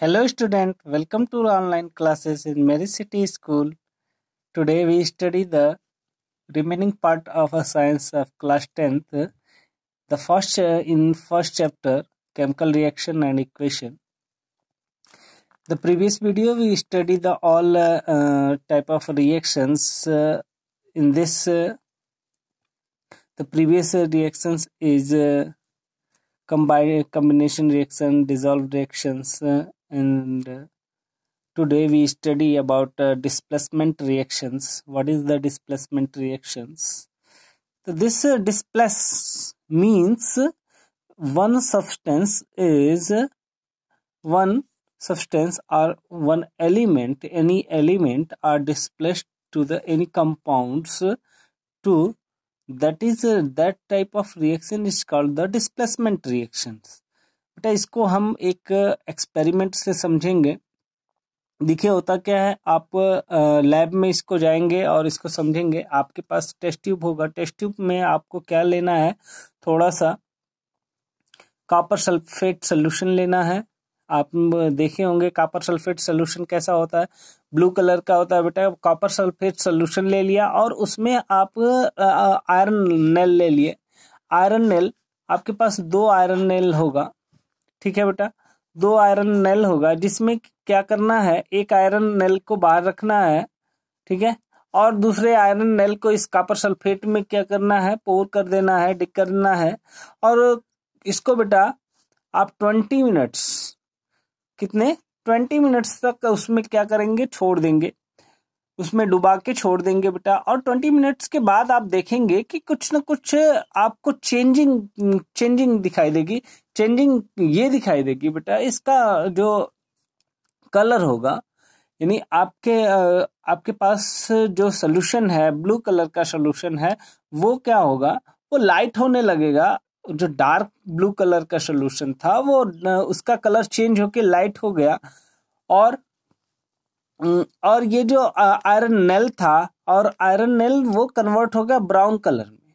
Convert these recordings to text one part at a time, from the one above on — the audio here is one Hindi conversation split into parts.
Hello student, welcome to online classes in Mary City School. Today we study the remaining part of a science of class 10th, the first chapter, chemical reaction and equation. The previous video we studied the all type of reactions. In this the previous reactions is combination reaction, dissolved reactions, and today we study about displacement reactions. What is the displacement reactions? So this displace means one substance or one element, any element are displaced to the any compounds to that type of reaction is called the displacement reactions. बेटा इसको हम एक एक्सपेरिमेंट से समझेंगे. देखिए होता क्या है, आप लैब में इसको जाएंगे और इसको समझेंगे. आपके पास टेस्ट ट्यूब होगा. टेस्ट ट्यूब में आपको क्या लेना है, थोड़ा सा कॉपर सल्फेट सोल्यूशन लेना है. आप देखे होंगे कॉपर सल्फेट सोल्यूशन कैसा होता है, ब्लू कलर का होता है. बेटा कॉपर सल्फेट सोल्यूशन ले लिया और उसमें आप आयरन नेल ले लिए. आयरन नेल आपके पास 2 आयरन नेल होगा. ठीक है बेटा, 2 आयरन नेल होगा जिसमें क्या करना है, एक आयरन नेल को बाहर रखना है. ठीक है, और दूसरे आयरन नेल को इस कॉपर सल्फेट में क्या करना है, पोर कर देना है, डिक करना है. और इसको बेटा आप 20 मिनट्स, कितने 20 मिनट्स तक उसमें क्या करेंगे, छोड़ देंगे, उसमें डुबा के छोड़ देंगे बेटा. और 20 मिनट्स के बाद आप देखेंगे कि कुछ ना कुछ आपको चेंजिंग दिखाई देगी. चेंजिंग ये दिखाई देगी बेटा, इसका जो कलर होगा, यानी आपके पास जो सोल्यूशन है, ब्लू कलर का सोल्यूशन है, वो क्या होगा, वो लाइट होने लगेगा. जो डार्क ब्लू कलर का सोल्यूशन था वो उसका कलर चेंज होके लाइट हो गया. और ये जो आयरन नेल था, और आयरन नेल वो कन्वर्ट हो गया ब्राउन कलर में.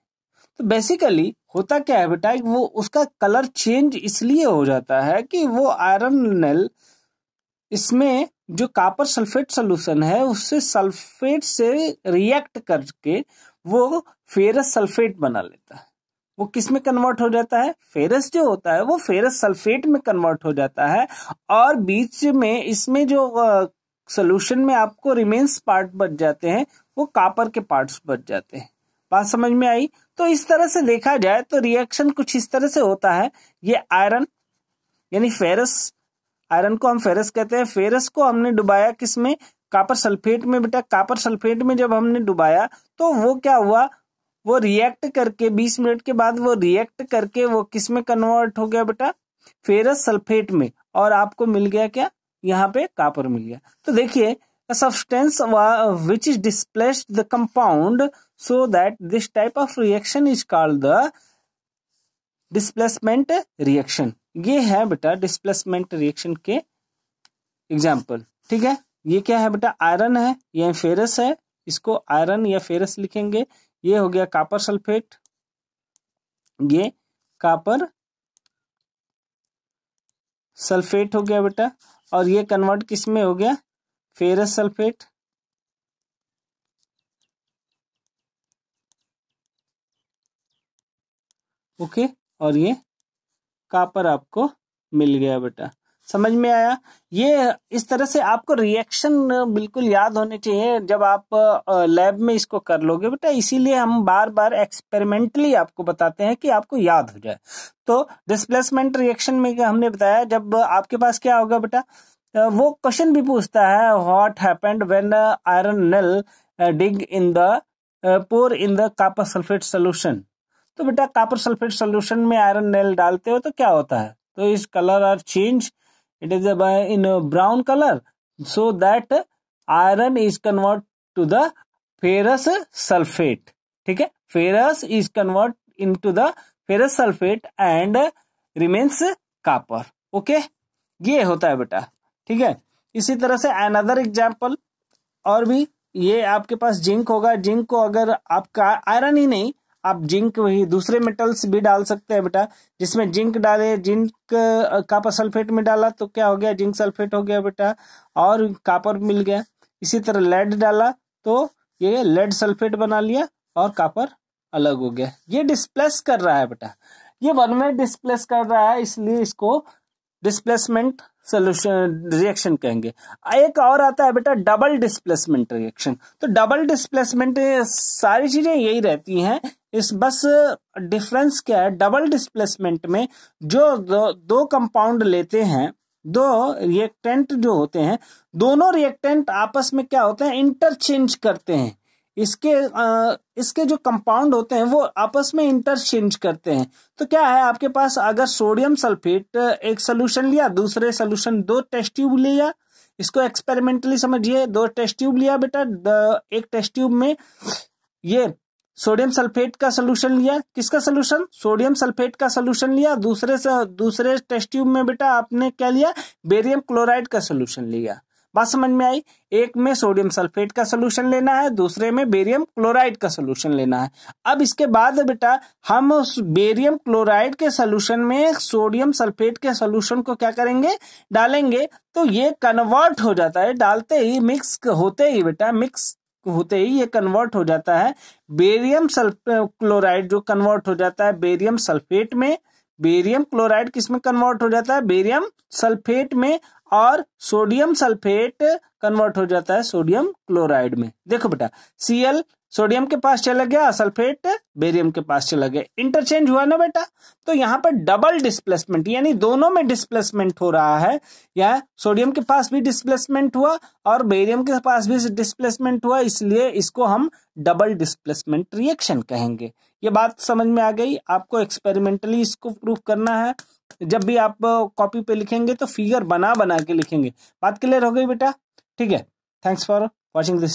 तो बेसिकली होता क्या है बेटा, वो उसका कलर चेंज इसलिए हो जाता है कि वो आयरन नेल इसमें जो कॉपर सल्फेट सोल्यूशन है उससे सल्फेट से रिएक्ट करके वो फेरस सल्फेट बना लेता है. वो किस में कन्वर्ट हो जाता है, फेरस जो होता है वो फेरस सल्फेट में कन्वर्ट हो जाता है. और बीच में इसमें जो सोल्यूशन में आपको रिमेन्स पार्ट बच जाते हैं, वो कॉपर के पार्ट्स बच जाते हैं. बात समझ में आई? तो इस तरह से देखा जाए तो रिएक्शन कुछ इस तरह से होता है. ये आयरन यानी फेरस, आयरन को हम फेरस कहते हैं. फेरस को हमने डुबाया किसमें, कॉपर सल्फेट में. बेटा कॉपर सल्फेट में जब हमने डुबाया तो वो क्या हुआ, वो रिएक्ट करके 20 मिनट के बाद वो रिएक्ट करके वो किस में कन्वर्ट हो गया बेटा, फेरस सल्फेट में. और आपको मिल गया क्या, यहाँ पे कॉपर मिल गया. तो देखिए, a substance which is displaced the compound so that this type of reaction is called the displacement reaction. ये है बेटा डिस्प्लेसमेंट रिएक्शन के एग्जाम्पल. ठीक है, ये क्या है बेटा, आयरन है, ये फेरस है, इसको आयरन या फेरस लिखेंगे. ये हो गया कॉपर सल्फेट, ये कॉपर सल्फेट हो गया बेटा. और ये कन्वर्ट किस में हो गया, फेरस सल्फेट. ओके, और ये कॉपर आपको मिल गया बेटा. समझ में आया? ये इस तरह से आपको रिएक्शन बिल्कुल याद होने चाहिए जब आप लैब में इसको कर लोगे बेटा. इसीलिए हम बार बार एक्सपेरिमेंटली आपको बताते हैं कि आपको याद हो जाए. तो डिस्प्लेसमेंट रिएक्शन में हमने बताया, जब आपके पास क्या होगा बेटा, वो क्वेश्चन भी पूछता है, what happened when iron nail dig in the pour in the copper sulphate solution. तो बेटा कॉपर सल्फेट सोल्यूशन में आयरन नेल डालते हो तो क्या होता है, तो इस colour are change, it is in brown colour, so that iron is convert to the ferrous sulphate. ठीक है, ferrous is convert into the ferrous sulphate and remains copper. Okay, ये होता है बेटा. ठीक है, इसी तरह से अनदर एग्जाम्पल और भी, ये आपके पास जिंक होगा. जिंक को अगर आपका आयरन ही नहीं, आप जिंक वही दूसरे मेटल्स भी डाल सकते हैं बेटा, जिसमें जिंक डाले, जिंक कॉपर सल्फेट में डाला तो क्या हो गया, जिंक सल्फेट हो गया बेटा, और कॉपर मिल गया। इसी तरह लेड डाला तो ये लेड सल्फेट बना लिया और कॉपर अलग हो गया। ये डिस्प्लेस कर रहा है बेटा, ये वन में डिस्प्लेस कर रहा है, इसलिए इसको डिस्प्लेसमेंट सोल्यूशन रिएक्शन कहेंगे। एक और आता है बेटा डबल डिस्प्लेसमेंट रिएक्शन। तो डबल डिस्प्लेसमेंट सारी चीजें यही रहती हैं, इस बस डिफरेंस क्या है, डबल डिस्प्लेसमेंट में जो दो कंपाउंड लेते हैं, दो रिएक्टेंट जो होते हैं, दोनों रिएक्टेंट आपस में क्या होते हैं, इंटरचेंज करते हैं। इसके जो कंपाउंड होते हैं वो आपस में इंटरचेंज करते हैं। तो क्या है, आपके पास अगर सोडियम सल्फेट एक सोल्यूशन लिया, दूसरे सोल्यूशन, दो टेस्ट ट्यूब लिया, इसको एक्सपेरिमेंटली समझिए, दो टेस्ट ट्यूब लिया बेटा, एक टेस्ट ट्यूब में ये सोडियम सल्फेट का सोल्यूशन लिया, किसका सोल्यूशन, सोडियम सल्फेट का सोल्यूशन लिया, दूसरे टेस्ट ट्यूब में बेटा आपने क्या लिया, बेरियम क्लोराइड का सोल्यूशन लिया। बात समझ में आई, एक में सोडियम सल्फेट का सोल्यूशन लेना है, दूसरे में बेरियम क्लोराइड का सोल्यूशन लेना है। अब इसके बाद बेटा हम उस बेरियम क्लोराइड के सोल्यूशन में सोडियम सल्फेट के सोल्यूशन को क्या करेंगे, डालेंगे, तो ये कन्वर्ट हो जाता है, डालते ही मिक्स होते ही बेटा, मिक्स होते ही ये कन्वर्ट हो जाता है बेरियम क्लोराइड, जो कन्वर्ट हो जाता है बेरियम सल्फेट में, बेरियम क्लोराइड किस में कन्वर्ट हो जाता है, बेरियम सल्फेट में, और सोडियम सल्फेट कन्वर्ट हो जाता है सोडियम क्लोराइड में। देखो बेटा Cl सोडियम के पास चला गया, सल्फेट बेरियम के पास चला गया, इंटरचेंज हुआ ना बेटा। तो यहाँ पर डबल डिस्प्लेसमेंट, यानी दोनों में डिस्प्लेसमेंट हो रहा है, या सोडियम के पास भी डिस्प्लेसमेंट हुआ और बेरियम के पास भी डिस्प्लेसमेंट हुआ, इसलिए इसको हम डबल डिस्प्लेसमेंट रिएक्शन कहेंगे। ये बात समझ में आ गई, आपको एक्सपेरिमेंटली इसको प्रूव करना है। जब भी आप कॉपी पे लिखेंगे तो फिगर बना बना के लिखेंगे। बात क्लियर हो गई बेटा, ठीक है। Thanks for watching this.